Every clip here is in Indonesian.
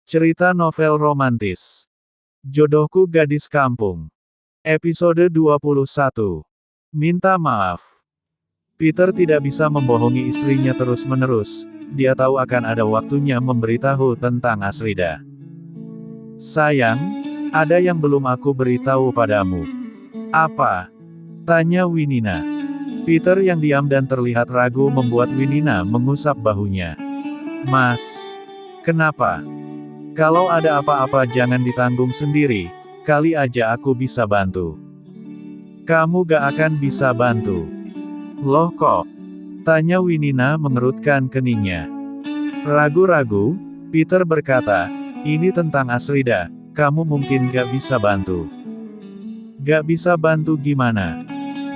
Cerita novel romantis. Jodohku Gadis Kampung. Episode 21. Minta maaf. Peter tidak bisa membohongi istrinya terus-menerus. Dia tahu akan ada waktunya memberitahu tentang Asrida. Sayang, ada yang belum aku beritahu padamu. Apa? Tanya Winina. Peter yang diam dan terlihat ragu membuat Winina mengusap bahunya. Mas, kenapa? Kalau ada apa-apa jangan ditanggung sendiri, kali aja aku bisa bantu. Kamu gak akan bisa bantu. Loh kok? Tanya Winina mengerutkan keningnya. Ragu-ragu, Peter berkata, ini tentang Asrida, kamu mungkin gak bisa bantu. Gak bisa bantu gimana?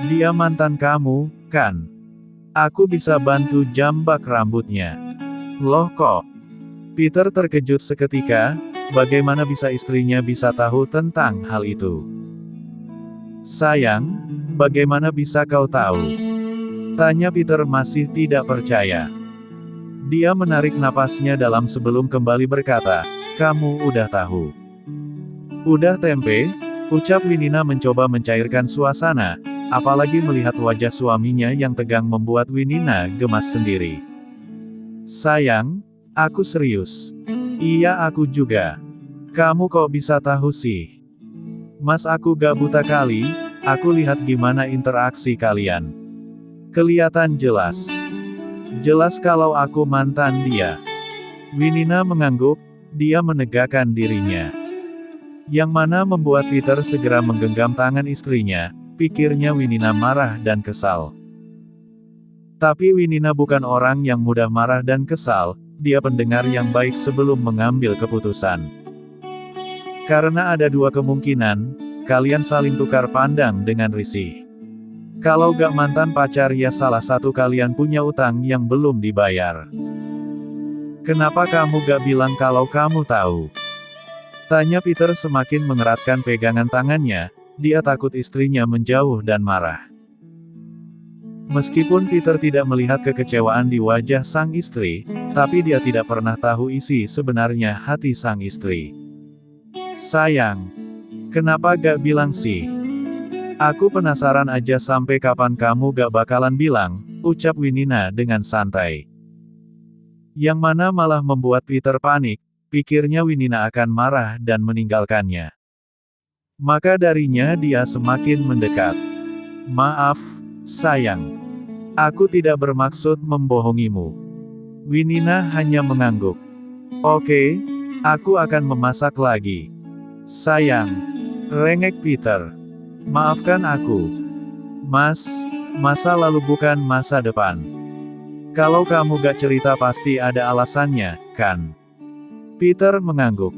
Dia mantan kamu, kan? Aku bisa bantu jambak rambutnya. Loh kok? Peter terkejut seketika, bagaimana bisa istrinya bisa tahu tentang hal itu? Sayang, bagaimana bisa kau tahu? Tanya Peter masih tidak percaya. Dia menarik napasnya dalam sebelum kembali berkata, kamu udah tahu. Udah tempe, ucap Winina mencoba mencairkan suasana, apalagi melihat wajah suaminya yang tegang membuat Winina gemas sendiri. Sayang, aku serius. Iya aku juga. Kamu kok bisa tahu sih? Mas aku gak buta kali, aku lihat gimana interaksi kalian. Kelihatan jelas. Jelas kalau aku mantan dia. Winina mengangguk, dia menegakkan dirinya. Yang mana membuat Peter segera menggenggam tangan istrinya, pikirnya Winina marah dan kesal. Tapi Winina bukan orang yang mudah marah dan kesal, dia pendengar yang baik sebelum mengambil keputusan. Karena ada dua kemungkinan, kalian saling tukar pandang dengan risih. Kalau gak mantan pacar ya salah satu kalian punya utang yang belum dibayar. Kenapa kamu gak bilang kalau kamu tahu? Tanya Peter semakin mengeratkan pegangan tangannya, dia takut istrinya menjauh dan marah. Meskipun Peter tidak melihat kekecewaan di wajah sang istri, tapi dia tidak pernah tahu isi sebenarnya hati sang istri. Sayang, kenapa gak bilang sih? Aku penasaran aja sampai kapan kamu gak bakalan bilang, ucap Winina dengan santai. Yang mana malah membuat Peter panik, pikirnya Winina akan marah dan meninggalkannya. Maka darinya dia semakin mendekat. Maaf, sayang. Aku tidak bermaksud membohongimu. Winina hanya mengangguk. Oke, aku akan memasak lagi. Sayang. Rengek Peter. Maafkan aku. Mas, masa lalu bukan masa depan. Kalau kamu gak cerita pasti ada alasannya, kan? Peter mengangguk.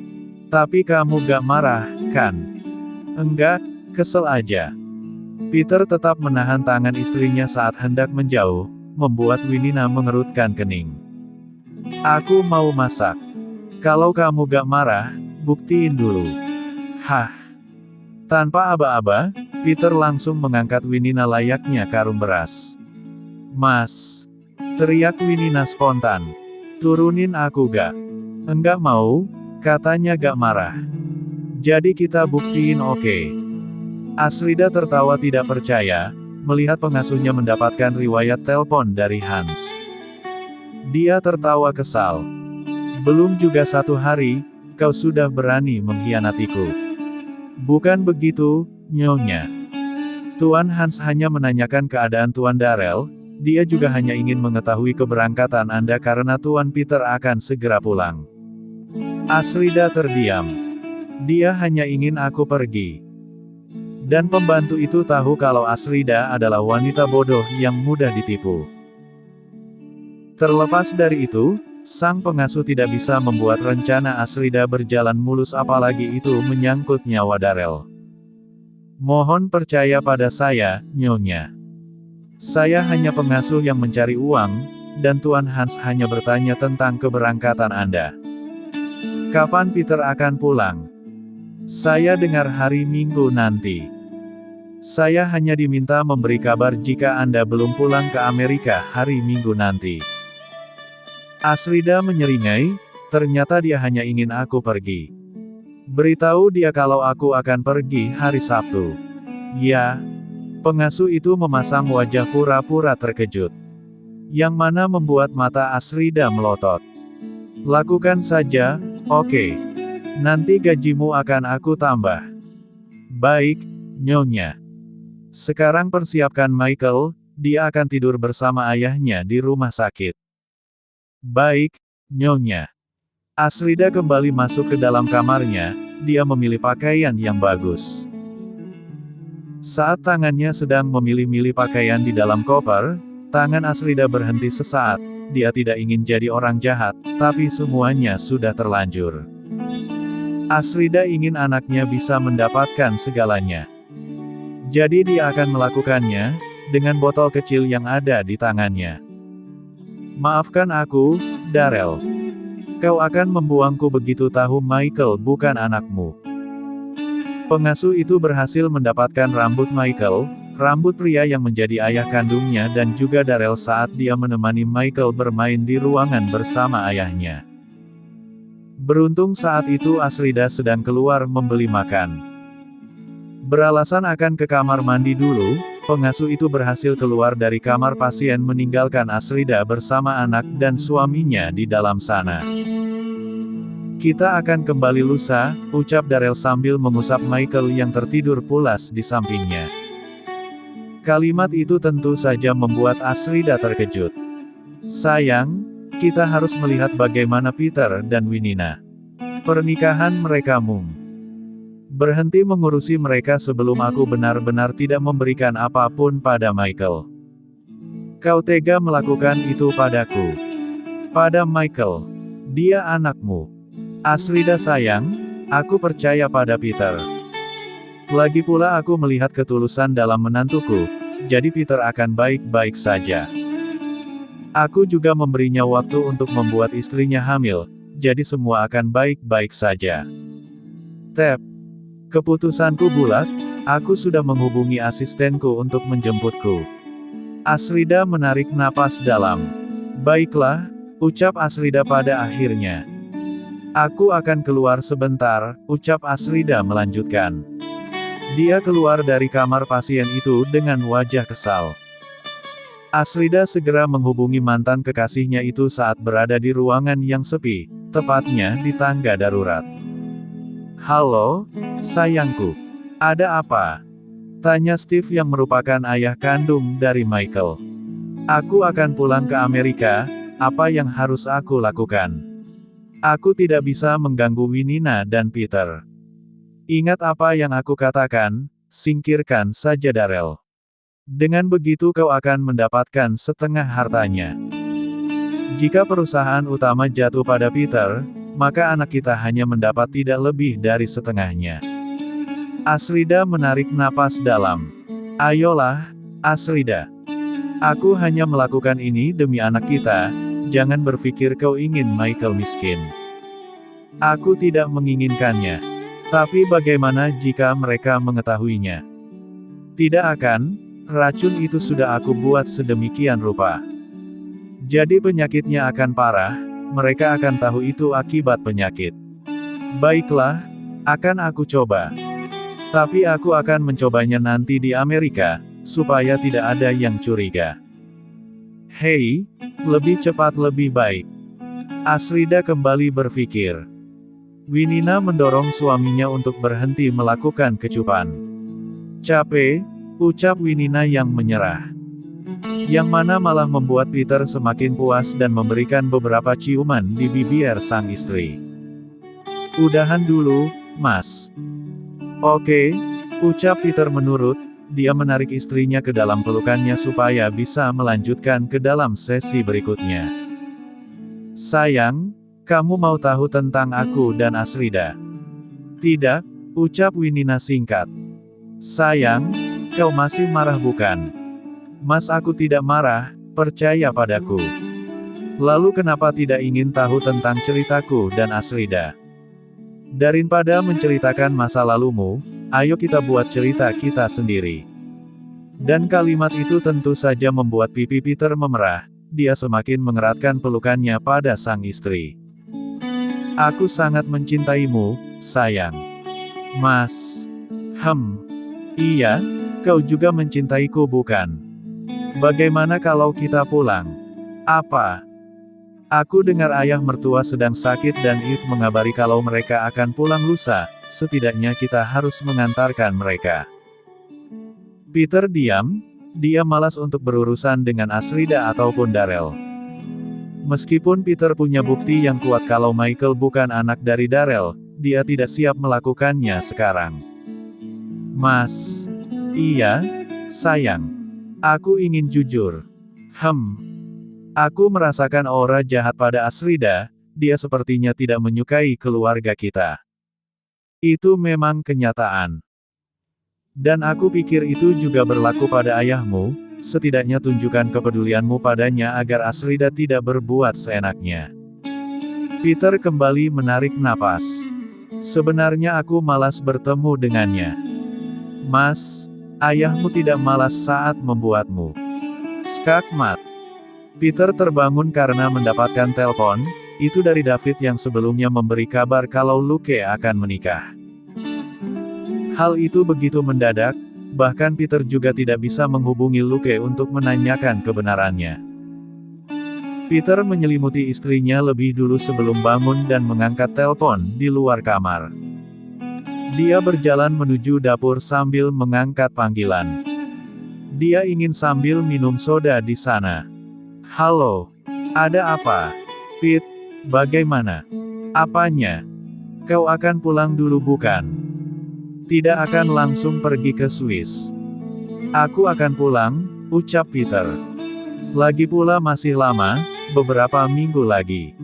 Tapi kamu gak marah, kan? Enggak, kesel aja. Peter tetap menahan tangan istrinya saat hendak menjauh, membuat Winina mengerutkan kening. Aku mau masak. Kalau kamu gak marah, buktiin dulu. Hah? Tanpa aba-aba, Peter langsung mengangkat Winina layaknya karung beras. Mas! Teriak Winina spontan. Turunin aku gak? Enggak mau, katanya gak marah. Jadi kita buktiin oke? Asrida tertawa tidak percaya, melihat pengasuhnya mendapatkan riwayat telepon dari Hans. Dia tertawa kesal. Belum juga 1 hari, kau sudah berani mengkhianatiku. Bukan begitu, Nyonya. Tuan Hans hanya menanyakan keadaan Tuan Darrell, dia juga hanya ingin mengetahui keberangkatan Anda karena Tuan Peter akan segera pulang. Asrida terdiam. Dia hanya ingin aku pergi. Dan pembantu itu tahu kalau Asrida adalah wanita bodoh yang mudah ditipu. Terlepas dari itu, sang pengasuh tidak bisa membuat rencana Asrida berjalan mulus apalagi itu menyangkut nyawa Darrell. Mohon percaya pada saya, Nyonya. Saya hanya pengasuh yang mencari uang, dan Tuan Hans hanya bertanya tentang keberangkatan Anda. Kapan Peter akan pulang? Saya dengar hari Minggu nanti. Saya hanya diminta memberi kabar jika Anda belum pulang ke Amerika hari Minggu nanti. Asrida menyeringai, Ternyata dia hanya ingin aku pergi. Beritahu dia kalau aku akan pergi hari Sabtu. Ya, pengasuh itu memasang wajah pura-pura terkejut. Yang mana membuat mata Asrida melotot. Lakukan saja, oke. Nanti gajimu akan aku tambah. Baik, Nyonya. Sekarang persiapkan Michael, dia akan tidur bersama ayahnya di rumah sakit. Baik, Nyonya. Asrida kembali masuk ke dalam kamarnya, dia memilih pakaian yang bagus. Saat tangannya sedang memilih-milih pakaian di dalam koper, tangan Asrida berhenti sesaat. Dia tidak ingin jadi orang jahat, tapi semuanya sudah terlanjur. Asrida ingin anaknya bisa mendapatkan segalanya. Jadi dia akan melakukannya, dengan botol kecil yang ada di tangannya. Maafkan aku, Darrell. Kau akan membuangku begitu tahu Michael bukan anakmu. Pengasuh itu berhasil mendapatkan rambut Michael, rambut pria yang menjadi ayah kandungnya dan juga Darrell saat dia menemani Michael bermain di ruangan bersama ayahnya. Beruntung saat itu Asrida sedang keluar membeli makan. Beralasan akan ke kamar mandi dulu, pengasuh itu berhasil keluar dari kamar pasien meninggalkan Asrida bersama anak dan suaminya di dalam sana. Kita akan kembali lusa, ucap Darrell sambil mengusap Michael yang tertidur pulas di sampingnya. Kalimat itu tentu saja membuat Asrida terkejut. Sayang, kita harus melihat bagaimana Peter dan Winina. Pernikahan mereka berhenti mengurusi mereka sebelum aku benar-benar tidak memberikan apapun pada Michael. Kau tega melakukan itu padaku. Pada Michael. Dia anakmu. Asrida sayang, aku percaya pada Peter. Lagi pula aku melihat ketulusan dalam menantuku, jadi Peter akan baik-baik saja. Aku juga memberinya waktu untuk membuat istrinya hamil, jadi semua akan baik-baik saja. Tep. Keputusanku bulat, aku sudah menghubungi asistenku untuk menjemputku. Asrida menarik napas dalam. Baiklah, ucap Asrida pada akhirnya. Aku akan keluar sebentar, ucap Asrida melanjutkan. Dia keluar dari kamar pasien itu dengan wajah kesal. Asrida segera menghubungi mantan kekasihnya itu saat berada di ruangan yang sepi, tepatnya di tangga darurat. Halo, sayangku. Ada apa? Tanya Steve yang merupakan ayah kandung dari Michael. Aku akan pulang ke Amerika, apa yang harus aku lakukan? Aku tidak bisa mengganggu Winina dan Peter. Ingat apa yang aku katakan, singkirkan saja Darrell. Dengan begitu kau akan mendapatkan setengah hartanya. Jika perusahaan utama jatuh pada Peter, maka anak kita hanya mendapat tidak lebih dari setengahnya. Asrida menarik napas dalam. Ayolah, Asrida. Aku hanya melakukan ini demi anak kita, jangan berpikir kau ingin Michael miskin. Aku tidak menginginkannya. Tapi bagaimana jika mereka mengetahuinya? Tidak akan, racun itu sudah aku buat sedemikian rupa. Jadi penyakitnya akan parah, mereka akan tahu itu akibat penyakit. Baiklah, akan aku coba. Tapi aku akan mencobanya nanti di Amerika, supaya tidak ada yang curiga. Hei, lebih cepat lebih baik. Asrida kembali berpikir. Winina mendorong suaminya untuk berhenti melakukan kecupan. Capek, ucap Winina yang menyerah. Yang mana malah membuat Peter semakin puas dan memberikan beberapa ciuman di bibir sang istri. Udahan dulu, Mas. Oke, ucap Peter menurut, dia menarik istrinya ke dalam pelukannya supaya bisa melanjutkan ke dalam sesi berikutnya. Sayang, kamu mau tahu tentang aku dan Asrida? Tidak, ucap Winina singkat. Sayang, kau masih marah bukan? Mas aku tidak marah, percaya padaku. Lalu kenapa tidak ingin tahu tentang ceritaku dan Asrida? Daripada menceritakan masa lalumu, ayo kita buat cerita kita sendiri. Dan kalimat itu tentu saja membuat pipi Peter memerah, dia semakin mengeratkan pelukannya pada sang istri. Aku sangat mencintaimu, sayang. Mas. Iya, kau juga mencintaiku bukan? Bagaimana kalau kita pulang? Apa? Aku dengar ayah mertua sedang sakit dan Eve mengabari kalau mereka akan pulang lusa, setidaknya kita harus mengantarkan mereka. Peter diam, dia malas untuk berurusan dengan Asrida ataupun Darrell. Meskipun Peter punya bukti yang kuat kalau Michael bukan anak dari Darrell, dia tidak siap melakukannya sekarang. Mas. Iya, sayang. Aku ingin jujur. Aku merasakan aura jahat pada Asrida, dia sepertinya tidak menyukai keluarga kita. Itu memang kenyataan. Dan aku pikir itu juga berlaku pada ayahmu, setidaknya tunjukkan kepedulianmu padanya agar Asrida tidak berbuat seenaknya. Peter kembali menarik napas. Sebenarnya aku malas bertemu dengannya. Mas, ayahmu tidak malas saat membuatmu skakmat. Peter terbangun karena mendapatkan telepon, itu dari David yang sebelumnya memberi kabar kalau Luke akan menikah. Hal itu begitu mendadak, bahkan Peter juga tidak bisa menghubungi Luke untuk menanyakan kebenarannya. Peter menyelimuti istrinya lebih dulu sebelum bangun dan mengangkat telepon di luar kamar. Dia berjalan menuju dapur sambil mengangkat panggilan. Dia ingin sambil minum soda di sana. Halo. Ada apa? Pete, bagaimana? Apanya? Kau akan pulang dulu bukan? Tidak akan langsung pergi ke Swiss. Aku akan pulang, ucap Peter. Lagi pula masih lama, beberapa minggu lagi.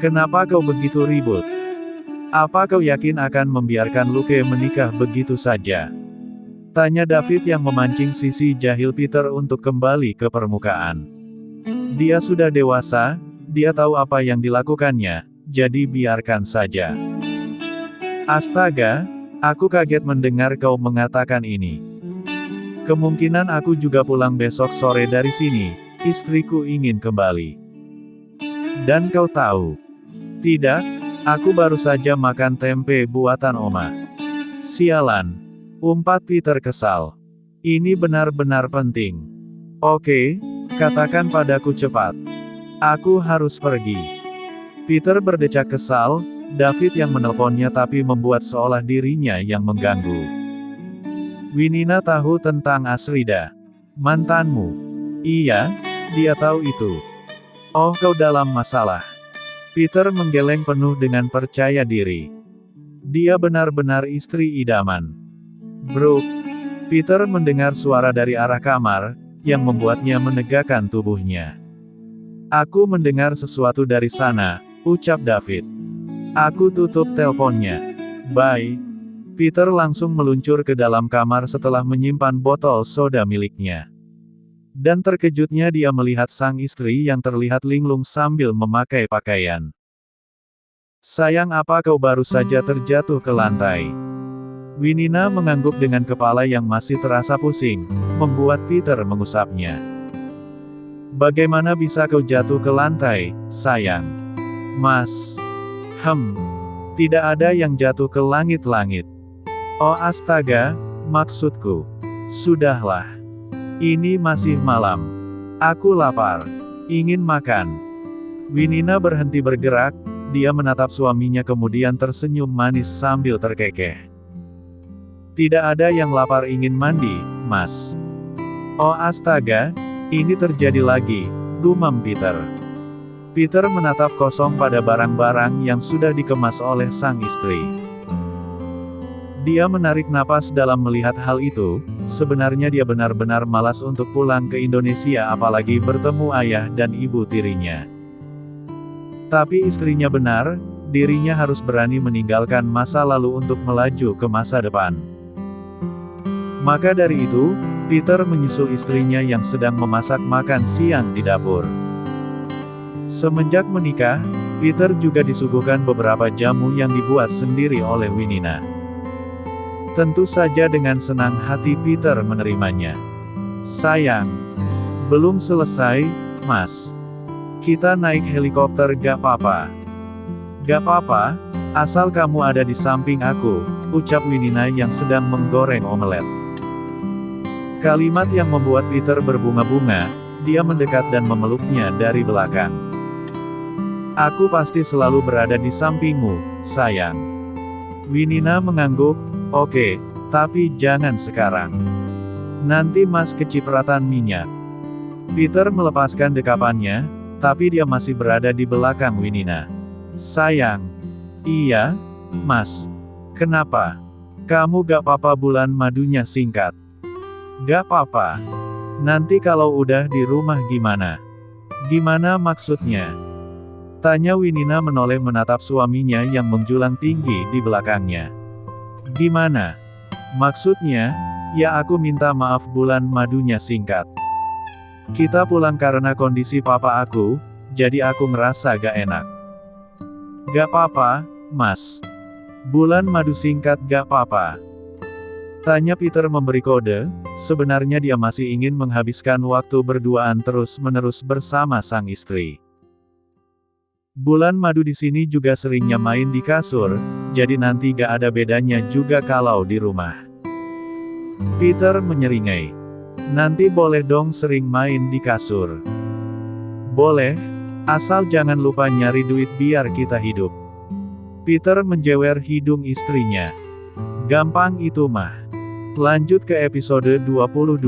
Kenapa kau begitu ribut? Apa kau yakin akan membiarkan Luke menikah begitu saja? Tanya David yang memancing sisi jahil Peter untuk kembali ke permukaan. Dia sudah dewasa, dia tahu apa yang dilakukannya, jadi biarkan saja. Astaga, aku kaget mendengar kau mengatakan ini. Kemungkinan aku juga pulang besok sore dari sini, istriku ingin kembali. Dan kau tahu? Tidak? Aku baru saja makan tempe buatan Oma. Sialan. Umpat Peter kesal. Ini benar-benar penting. Oke, katakan padaku cepat. Aku harus pergi. Peter berdecak kesal, David yang menelponnya tapi membuat seolah dirinya yang mengganggu. Winina tahu tentang Asrida. Mantanmu. Iya, dia tahu itu. Oh, kau dalam masalah. Peter menggeleng penuh dengan percaya diri. Dia benar-benar istri idaman. Brooke. Peter mendengar suara dari arah kamar, yang membuatnya menegakkan tubuhnya. Aku mendengar sesuatu dari sana, ucap David. Aku tutup teleponnya. Bye. Peter langsung meluncur ke dalam kamar setelah menyimpan botol soda miliknya. Dan terkejutnya dia melihat sang istri yang terlihat linglung sambil memakai pakaian. Sayang, apa kau baru saja terjatuh ke lantai? Winina mengangguk dengan kepala yang masih terasa pusing, membuat Peter mengusapnya. Bagaimana bisa kau jatuh ke lantai, sayang? Mas. Tidak ada yang jatuh ke langit-langit. Oh astaga, maksudku. Sudahlah. Ini masih malam. Aku lapar. Ingin makan. Winina berhenti bergerak, dia menatap suaminya kemudian tersenyum manis sambil terkekeh. Tidak ada yang lapar ingin mandi, Mas. Oh astaga, ini terjadi lagi, gumam Peter. Peter menatap kosong pada barang-barang yang sudah dikemas oleh sang istri. Dia menarik napas dalam melihat hal itu, sebenarnya dia benar-benar malas untuk pulang ke Indonesia apalagi bertemu ayah dan ibu tirinya. Tapi istrinya benar, dirinya harus berani meninggalkan masa lalu untuk melaju ke masa depan. Maka dari itu, Peter menyusul istrinya yang sedang memasak makan siang di dapur. Semenjak menikah, Peter juga disuguhkan beberapa jamu yang dibuat sendiri oleh Winina. Tentu saja dengan senang hati Peter menerimanya. Sayang. Belum selesai, Mas. Kita naik helikopter gak apa-apa? Gak apa-apa, asal kamu ada di samping aku, ucap Winina yang sedang menggoreng omelet. Kalimat yang membuat Peter berbunga-bunga, dia mendekat dan memeluknya dari belakang. Aku pasti selalu berada di sampingmu, sayang. Winina mengangguk, oke, tapi jangan sekarang. Nanti Mas kecipratan minyak. Peter melepaskan dekapannya, tapi dia masih berada di belakang Winina. Sayang. Iya, Mas. Kenapa? Kamu gak apa-apa bulan madunya singkat. Gak apa-apa. Nanti kalau udah di rumah gimana? Gimana maksudnya? Tanya Winina menoleh menatap suaminya yang menjulang tinggi di belakangnya. Gimana? Maksudnya, ya aku minta maaf bulan madunya singkat. Kita pulang karena kondisi papa aku, jadi aku ngerasa gak enak. Gak apa-apa, Mas. Bulan madu singkat gak apa-apa. Tanya Peter memberi kode, sebenarnya dia masih ingin menghabiskan waktu berduaan terus-menerus bersama sang istri. Bulan madu di sini juga seringnya main di kasur, jadi nanti gak ada bedanya juga kalau di rumah. Peter menyeringai. Nanti boleh dong sering main di kasur. Boleh, asal jangan lupa nyari duit biar kita hidup. Peter menjewer hidung istrinya. Gampang itu mah. Lanjut ke episode 22.